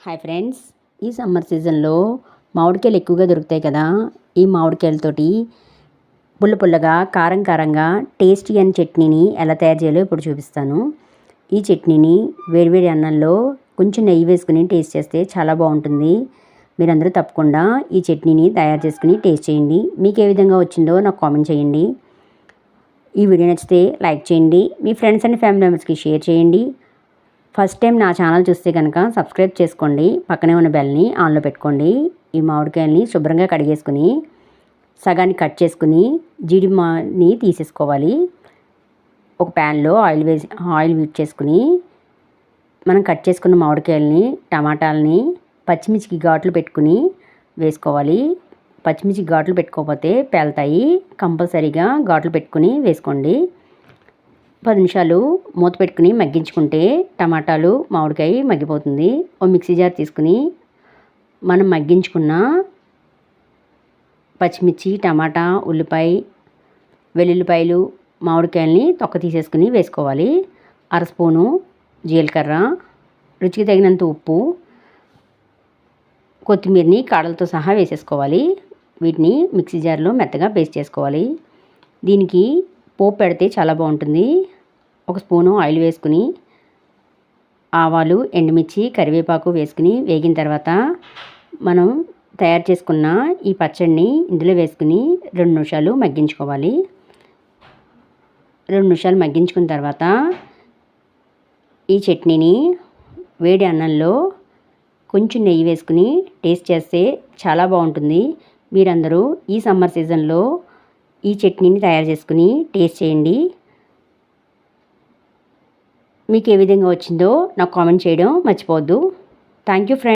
Hi friends, ఈ summer సీజన్లో మామిడికాయలు ఎక్కువగా దొరుకుతాయి కదా. ఈ మామిడికాయలతోటి పుల్ల పుల్లగా కారం కారంగా టేస్టీ అని చట్నీని ఎలా తయారు చేయాలో ఇప్పుడు చూపిస్తాను. ఈ చట్నీని వేడివేడి అన్నంలో కొంచెం నెయ్యి వేసుకుని టేస్ట్ చేస్తే చాలా బాగుంటుంది. మీరందరూ తప్పకుండా ఈ చట్నీని తయారు చేసుకుని టేస్ట్ చేయండి. మీకు ఏ విధంగా వచ్చిందో నాకు కామెంట్ చేయండి. ఈ వీడియో నచ్చితే లైక్ చేయండి, మీ ఫ్రెండ్స్ అండ్ ఫ్యామిలీ మెంబర్స్కి షేర్ చేయండి. ఫస్ట్ టైం నా ఛానల్ చూస్తే కనుక సబ్స్క్రైబ్ చేసుకోండి, పక్కనే ఉన్న బెల్ని ఆన్లో పెట్టుకోండి. ఈ మామిడికాయల్ని శుభ్రంగా కడిగేసుకుని సగాన్ని కట్ చేసుకుని జీడిని తీసేసుకోవాలి. ఒక ప్యాన్లో ఆయిల్ వీట్ చేసుకుని మనం కట్ చేసుకున్న మామిడికాయల్ని, టమాటాలని, పచ్చిమిర్చికి ఘాట్లు పెట్టుకుని వేసుకోవాలి. పచ్చిమిర్చి ఘాట్లు పెట్టుకోకపోతే పేలుతాయి, కంపల్సరీగా ఘాట్లు పెట్టుకుని వేసుకోండి. 10 నిమిషాలు మూత పెట్టుకుని మగ్గించుకుంటే టమాటాలు, మామిడికాయ మగ్గిపోతుంది. ఓ మిక్సీ జార్ తీసుకుని మనం మగ్గించుకున్న పచ్చిమిర్చి, టమాటా, ఉల్లిపాయ, వెల్లుల్లిపాయలు, మామిడికాయల్ని తొక్క తీసేసుకుని వేసుకోవాలి. 1/2 స్పూను జీలకర్ర, రుచికి తగినంత ఉప్పు, కొత్తిమీరని కాడలతో సహా వేసేసుకోవాలి. వీటిని మిక్సీ జార్లో మెత్తగా పేస్ట్ చేసుకోవాలి. దీనికి పోపు పెడితే చాలా బాగుంటుంది. 1 స్పూను ఆయిల్ వేసుకుని ఆవాలు, ఎండుమిర్చి, కరివేపాకు వేసుకుని వేగిన తర్వాత మనం తయారు చేసుకున్న ఈ పచ్చడిని ఇందులో వేసుకుని 2 నిమిషాలు మగ్గించుకోవాలి. 2 నిమిషాలు మగ్గించుకున్న తర్వాత ఈ చట్నీని వేడి అన్నంలో కొంచెం నెయ్యి వేసుకుని టేస్ట్ చేస్తే చాలా బాగుంటుంది. మీరందరూ ఈ సమ్మర్ సీజన్లో ఈ చట్నీని తయారు చేసుకుని టేస్ట్ చేయండి. మీకు ఏ విధంగా వచ్చిందో నాకు కామెంట్ చేయడం మర్చిపోవద్దు. Thank you friends.